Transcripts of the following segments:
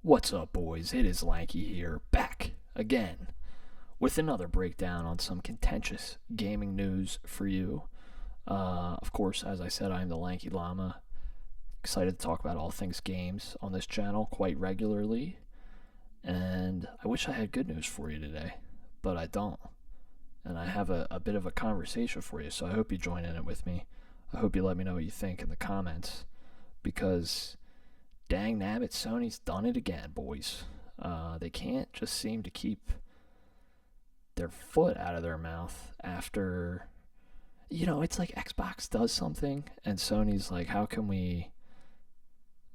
What's up, boys? It is Lanky here, back again with another breakdown on some contentious gaming news for you. Of course, as I said, I am the Lanky Llama. Excited to talk about all things games on this channel quite regularly. And I wish I had good news for you today, but I don't. And I have a bit of a conversation for you, so I hope you join in it with me. I hope you let me know what you think in the comments, because dang nabbit, Sony's done it again, boys. They can't just seem to keep their foot out of their mouth after, it's like Xbox does something, and Sony's like, how can we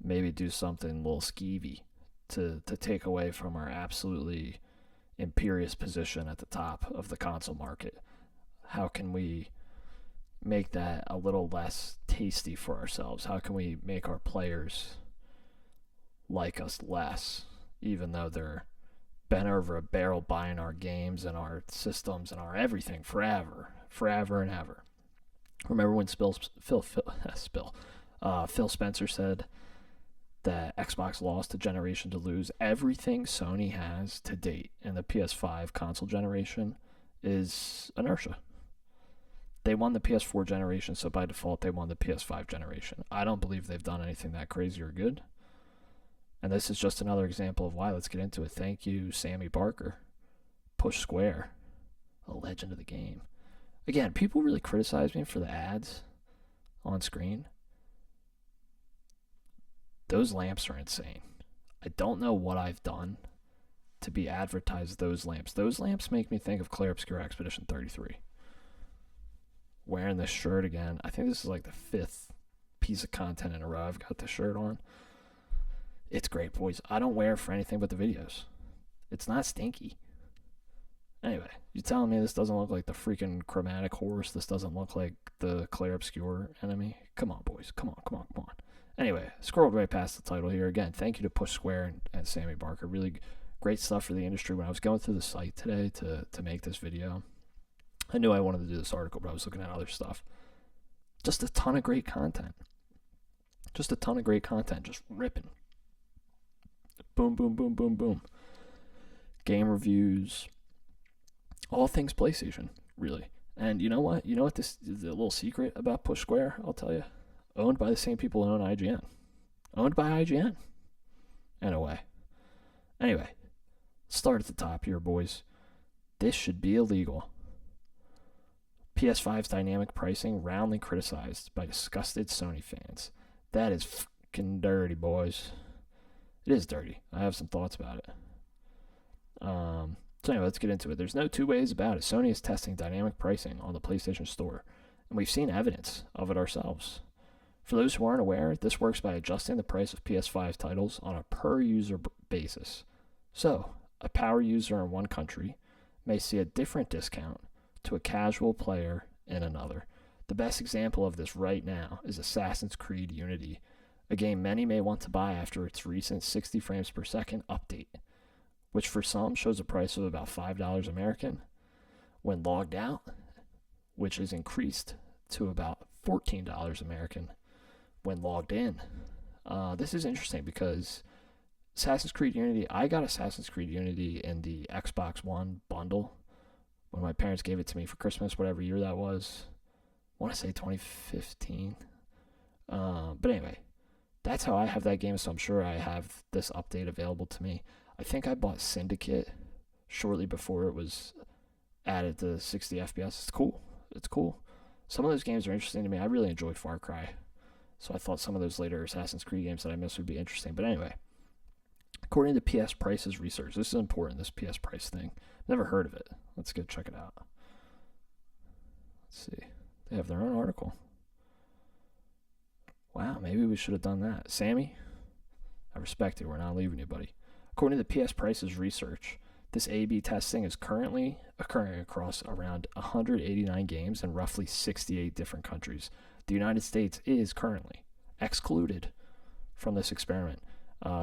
maybe do something a little skeevy to take away from our absolutely imperious position at the top of the console market? How can we make that a little less tasty for ourselves? How can we make our players like us less, even though they're bent over a barrel buying our games and our systems and our everything forever and ever? Remember when Phil Spencer said that Xbox lost a generation to lose? Everything Sony has to date in the PS5 console generation is inertia. They won the PS4 generation, so by default they won the PS5 generation. I don't believe they've done anything that crazy or good. And this is just another example of why. Let's get into it. Thank you, Sammy Barker. Push Square, a legend of the game. Again, people really criticize me for the ads on screen. Those lamps are insane. I don't know what I've done to be advertised those lamps. Those lamps make me think of Clair Obscur Expedition 33. Wearing this shirt again. I think this is like the fifth piece of content in a row I've got this shirt on. It's great, boys. I don't wear it for anything but the videos. It's not stinky. Anyway, you telling me this doesn't look like the freaking chromatic horse? This doesn't look like the Clair Obscur enemy? Come on, boys. Come on. Anyway, scrolled right past the title here. Again, thank you to Push Square and Sammy Barker. Really great stuff for the industry. When I was going through the site today to make this video, I knew I wanted to do this article, but I was looking at other stuff. Just a ton of great content. Just ripping. Boom. Game reviews. All things PlayStation, really. And you know what? This is a little secret about Push Square, I'll tell you. Owned by the same people who own IGN. In a way. Anyway, start at the top here, boys. This should be illegal. PS5's dynamic pricing roundly criticized by disgusted Sony fans. That is fucking dirty, boys. It is dirty. I have some thoughts about it. So anyway, let's get into it. There's no two ways about it. Sony is testing dynamic pricing on the PlayStation Store, and we've seen evidence of it ourselves. For those who aren't aware, this works by adjusting the price of PS5 titles on a per-user basis. So, a power user in one country may see a different discount to a casual player in another. The best example of this right now is Assassin's Creed Unity, a game many may want to buy after its recent 60 frames per second update, which for some shows a price of about $5 American when logged out, which is increased to about $14 American when logged in. This is interesting because Assassin's Creed Unity, I got Assassin's Creed Unity in the Xbox One bundle when my parents gave it to me for Christmas, whatever year that was. I want to say 2015. But anyway, that's how I have that game, so I'm sure I have this update available to me. I think I bought Syndicate shortly before it was added to 60 FPS. It's cool. Some of those games are interesting to me. I really enjoyed Far Cry, so I thought some of those later Assassin's Creed games that I missed would be interesting. But anyway, according to PS Price's research, this is important, this PS Price thing. Never heard of it. Let's go check it out. Let's see. They have their own article. Wow, maybe we should have done that. Sammy, I respect you. We're not leaving you, buddy. According to PS Price's research, this A/B testing is currently occurring across around 189 games in roughly 68 different countries. The United States is currently excluded from this experiment.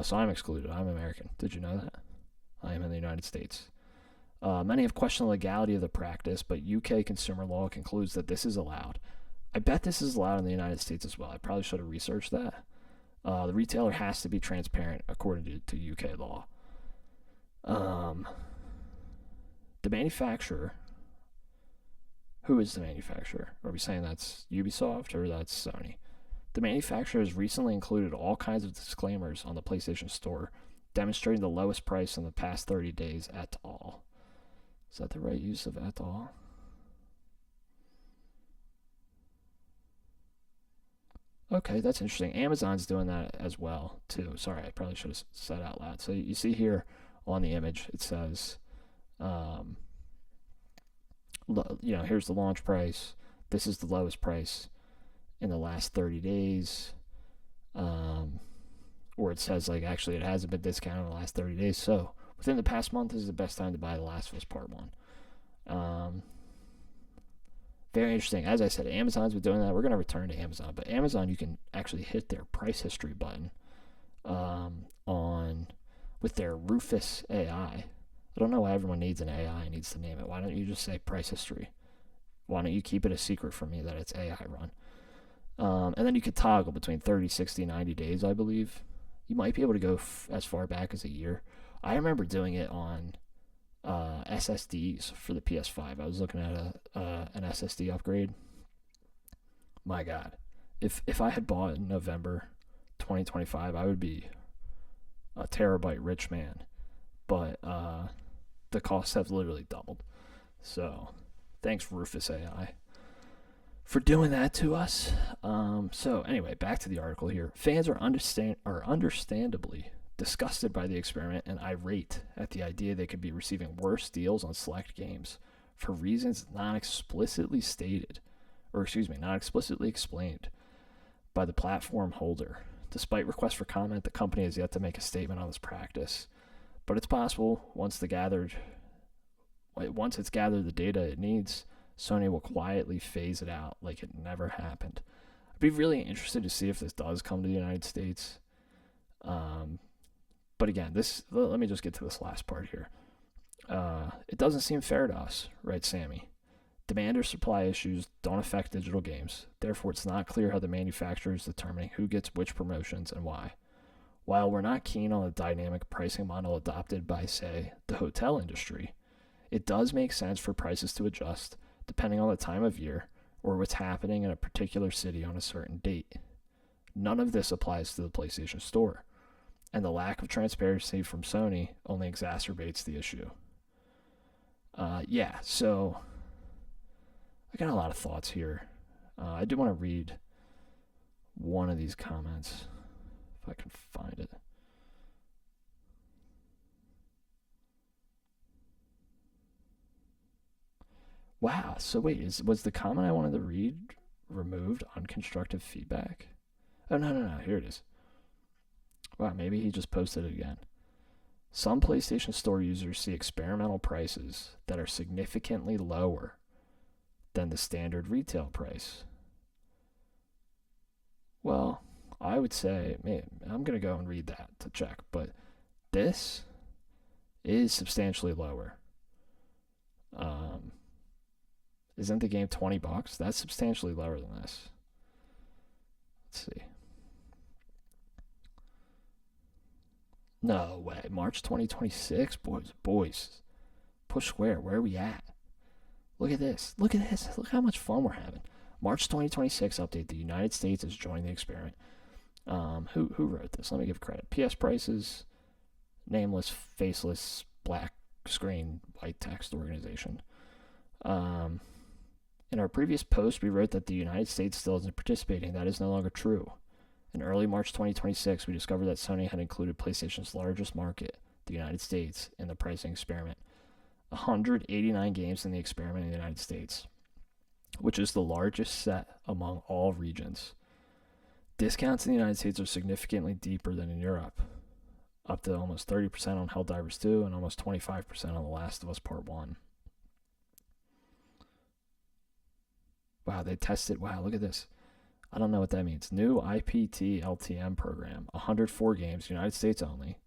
So I'm excluded. I'm American. Did you know that? I am in the United States. Many have questioned the legality of the practice, but UK consumer law concludes that this is allowed. I bet this is allowed in the United States as well. I probably should have researched that. The retailer has to be transparent according to UK law. The manufacturer, who is the manufacturer? Are we saying that's Ubisoft or that's Sony? The manufacturer has recently included all kinds of disclaimers on the PlayStation Store, demonstrating the lowest price in the past 30 days et al. Is that the right use of et al? Okay, that's interesting. Amazon's doing that as well, too. Sorry, I probably should have said out loud. So you see here on the image, it says, here's the launch price. This is the lowest price in the last 30 days. Or it says, like, actually, it hasn't been discounted in the last 30 days. So within the past month, this is the best time to buy The Last of Us Part 1. Very interesting. As I said, Amazon's been doing that. We're going to return to Amazon. But Amazon, you can actually hit their price history button with their Rufus AI. I don't know why everyone needs an AI and needs to name it. Why don't you just say price history? Why don't you keep it a secret from me that it's AI run? And then you could toggle between 30, 60, 90 days, I believe. You might be able to go as far back as a year. I remember doing it on SSDs for the PS5. I was looking at an SSD upgrade. My God. If I had bought in November 2025, I would be a terabyte rich man. But the costs have literally doubled. So thanks, Rufus AI, for doing that to us. So anyway, back to the article here. Fans are understandably disgusted by the experiment and irate at the idea they could be receiving worse deals on select games for reasons not explicitly explained by the platform holder. Despite requests for comment, the company has yet to make a statement on this practice. But it's possible once it's gathered the data it needs, Sony will quietly phase it out like it never happened. I'd be really interested to see if this does come to the United States. But again, let me just get to this last part here. It doesn't seem fair to us, right, Sammy? Demand or supply issues don't affect digital games. Therefore, it's not clear how the manufacturer is determining who gets which promotions and why. While we're not keen on the dynamic pricing model adopted by, say, the hotel industry, it does make sense for prices to adjust depending on the time of year or what's happening in a particular city on a certain date. None of this applies to the PlayStation Store, and the lack of transparency from Sony only exacerbates the issue. So I got a lot of thoughts here. I do want to read one of these comments, if I can find it. Wow, so wait, was the comment I wanted to read removed on constructive feedback? Oh, no, here it is. Wow, maybe he just posted it again. Some PlayStation Store users see experimental prices that are significantly lower than the standard retail price. Well, I would say, I'm going to go and read that to check, but this is substantially lower. Isn't the game $20? That's substantially lower than this. Let's see. No way. March 2026? Boys. Push square. Where are we at? Look at this. Look how much fun we're having. March 2026 update. The United States is joining the experiment. Who wrote this? Let me give credit. PS Prices, nameless, faceless, black screen, white text organization. In our previous post, we wrote that the United States still isn't participating. That is no longer true. In early March 2026, we discovered that Sony had included PlayStation's largest market, the United States, in the pricing experiment. 189 games in the experiment in the United States, which is the largest set among all regions. Discounts in the United States are significantly deeper than in Europe, up to almost 30% on Helldivers 2 and almost 25% on The Last of Us Part 1. Wow, they tested. Wow, look at this. I don't know what that means. New IPT LTM program, 104 games, United States only,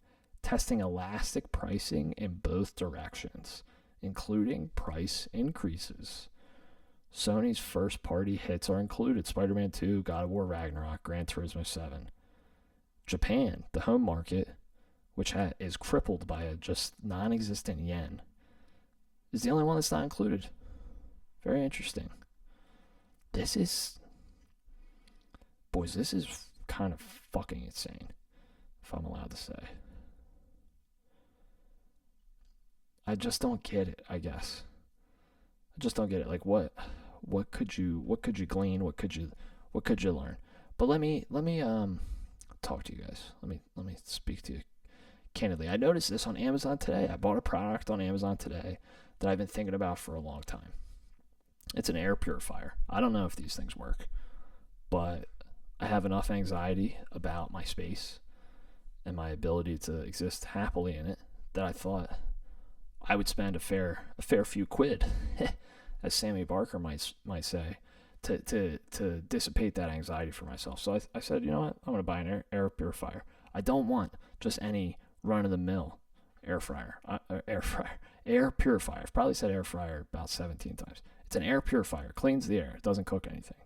testing elastic pricing in both directions, including price increases. Sony's first-party hits are included: Spider-Man 2, God of War Ragnarok, Gran Turismo 7. Japan, the home market, which is crippled by a just non-existent yen, is the only one that's not included. Very interesting. This is, boys, this is kind of fucking insane, if I'm allowed to say. I just don't get it, I guess. I just don't get it. Like, what could you glean? What could you learn? But let me talk to you guys. Let me speak to you candidly. I noticed this on Amazon today. I bought a product on Amazon today that I've been thinking about for a long time. It's an air purifier. I don't know if these things work, but I have enough anxiety about my space and my ability to exist happily in it that I thought I would spend a fair few quid, as Sammy Barker might say, to dissipate that anxiety for myself. So I said, you know what? I'm going to buy an air purifier. I don't want just any run-of-the-mill air purifier. I've probably said air fryer about 17 times. It's an air purifier. It cleans the air. It doesn't cook anything.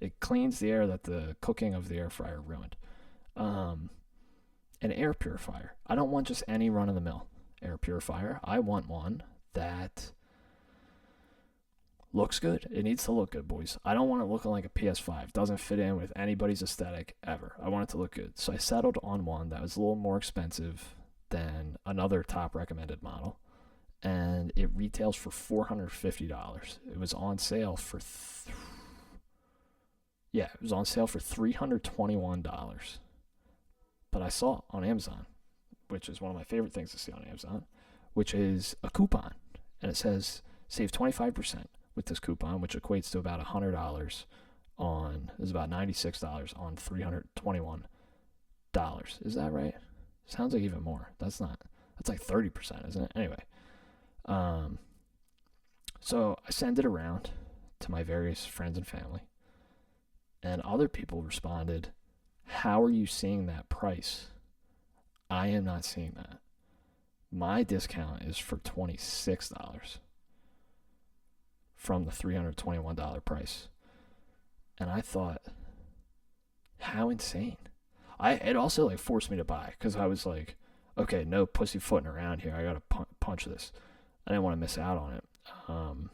It cleans the air that the cooking of the air fryer ruined. An air purifier. I don't want just any run-of-the-mill air purifier. I want one that looks good. It needs to look good, boys. I don't want it looking like a PS5. It doesn't fit in with anybody's aesthetic ever. I want it to look good. So I settled on one that was a little more expensive than another top recommended model. And it retails for $450. It was on sale for $321. But I saw it on Amazon, which is one of my favorite things to see on Amazon, which is a coupon. And it says save 25% with this coupon, which equates to about $100 on, is about $96 on $321. Is that right? Sounds like even more. That's like 30%, isn't it? Anyway. So I send it around to my various friends and family, and other people responded, how are you seeing that price? I am not seeing that. My discount is for $26 from the $321 price. And I thought, how insane. It also like forced me to buy, because I was like, okay, no pussyfooting around here. I got to punch this. I didn't want to miss out on it. I'm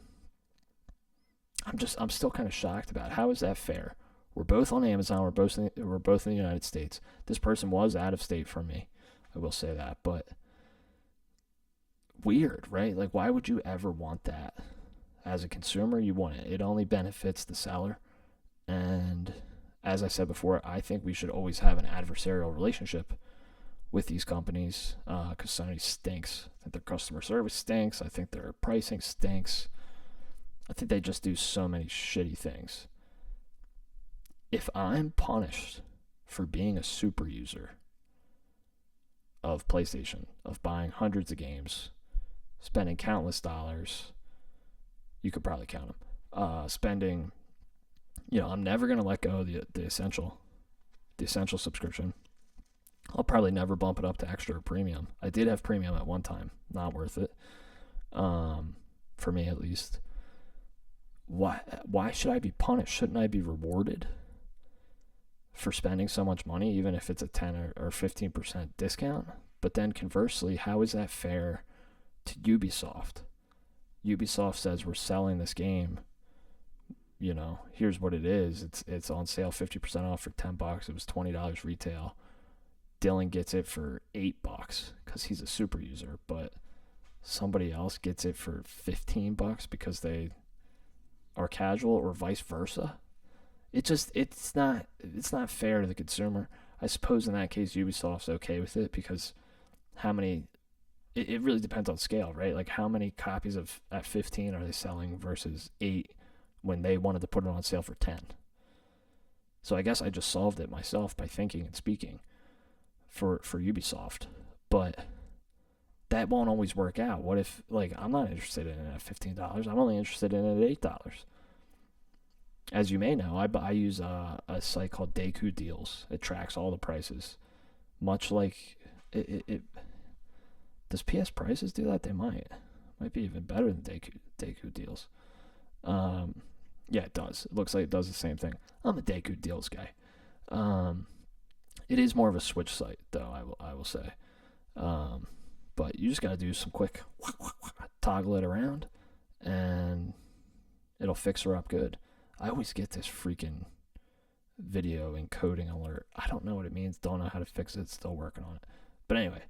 still kind of shocked about it. How is that fair? We're both on Amazon. We're both in the United States. This person was out of state from me. I will say that, but weird, right? Like, why would you ever want that? As a consumer, you want it. It only benefits the seller. And as I said before, I think we should always have an adversarial relationship with these companies, because Sony stinks. I think their customer service stinks. I think their pricing stinks. I think they just do so many shitty things. If I'm punished for being a super user of PlayStation, of buying hundreds of games, spending countless dollars, you could probably count them, spending, I'm never going to let go of the essential subscription. I'll probably never bump it up to extra or premium. I did have premium at one time. Not worth it. For me, at least. Why should I be punished? Shouldn't I be rewarded for spending so much money, even if it's a 10 or 15% discount? But then conversely, how is that fair to Ubisoft? Ubisoft says we're selling this game. Here's what it is. It's on sale 50% off for $10. It was $20 retail. Dylan gets it for $8 because he's a super user, but somebody else gets it for $15 because they are casual, or vice versa. It's not fair to the consumer. I suppose in that case Ubisoft's okay with it, because it really depends on scale, right? Like, how many copies at 15 are they selling versus 8 when they wanted to put it on sale for 10? So I guess I just solved it myself by thinking and speaking for Ubisoft. But that won't always work out. What if, I'm not interested in it at $15. I'm only interested in it at $8. As you may know, I use a site called Deku Deals. It tracks all the prices. Much like it does PS Prices do that? They might be even better than Deku Deals. Yeah, it does. It looks like it does the same thing. I'm a Deku Deals guy. It is more of a Switch site, though, I will say. But you just got to do some quick toggle it around, and it'll fix her up good. I always get this freaking video encoding alert. I don't know what it means. Don't know how to fix it. Still working on it. But anyway,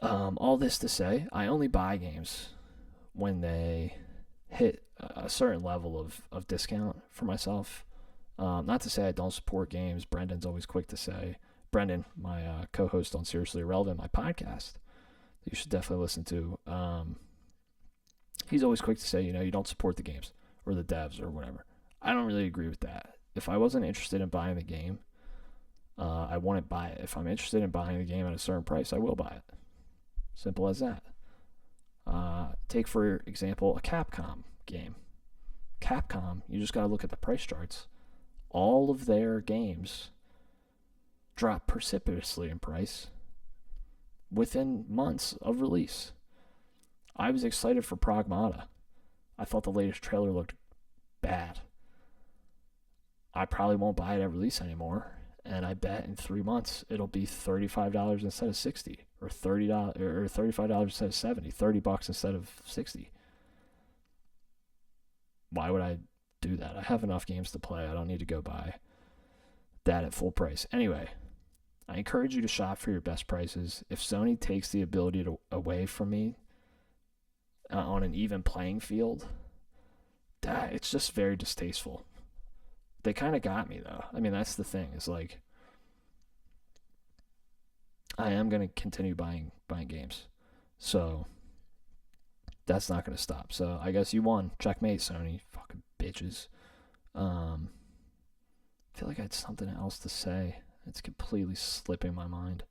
all this to say, I only buy games when they hit a certain level of discount for myself. Not to say I don't support games. Brendan's always quick to say. Brendan, my co-host on Seriously Irrelevant, my podcast, that you should definitely listen to. He's always quick to say, you don't support the games or the devs or whatever. I don't really agree with that. If I wasn't interested in buying the game, I wouldn't buy it. If I'm interested in buying the game at a certain price, I will buy it. Simple as that. Take, for example, a Capcom game. Capcom, you just got to look at the price charts. All of their games drop precipitously in price within months of release. I was excited for Pragmata. I thought the latest trailer looked bad. I probably won't buy it at release anymore, and I bet in 3 months it'll be $35 instead of $60, or $30 or $35 instead of $70, $30 instead of $60. Why would I do that? I have enough games to play. I don't need to go buy that at full price. Anyway, I encourage you to shop for your best prices. If Sony takes the ability away from me on an even playing field, it's just very distasteful. They kind of got me, though. I mean, that's the thing. Is like, I am going to continue buying games. So that's not going to stop. So I guess you won. Checkmate, Sony. Fucking bitches. I feel like I had something else to say. It's completely slipping my mind.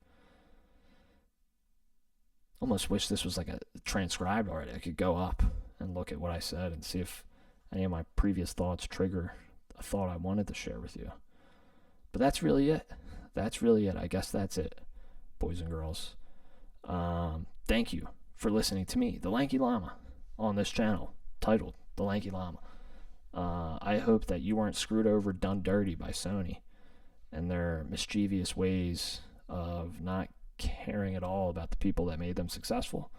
Almost wish this was like a transcribed already. I could go up and look at what I said and see if any of my previous thoughts trigger a thought I wanted to share with you. But that's really it. I guess that's it, boys and girls. Thank you for listening to me, the Lanky Llama, on this channel titled The Lanky Llama. I hope that you weren't screwed over, done dirty by Sony and their mischievous ways of not caring at all about the people that made them successful.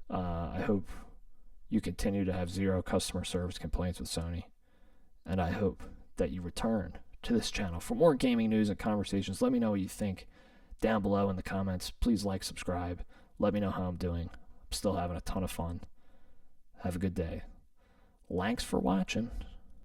I hope you continue to have zero customer service complaints with Sony. And I hope that you return to this channel for more gaming news and conversations. Let me know what you think down below in the comments. Please like, subscribe. Let me know how I'm doing. I'm still having a ton of fun. Have a good day. Thanks for watching.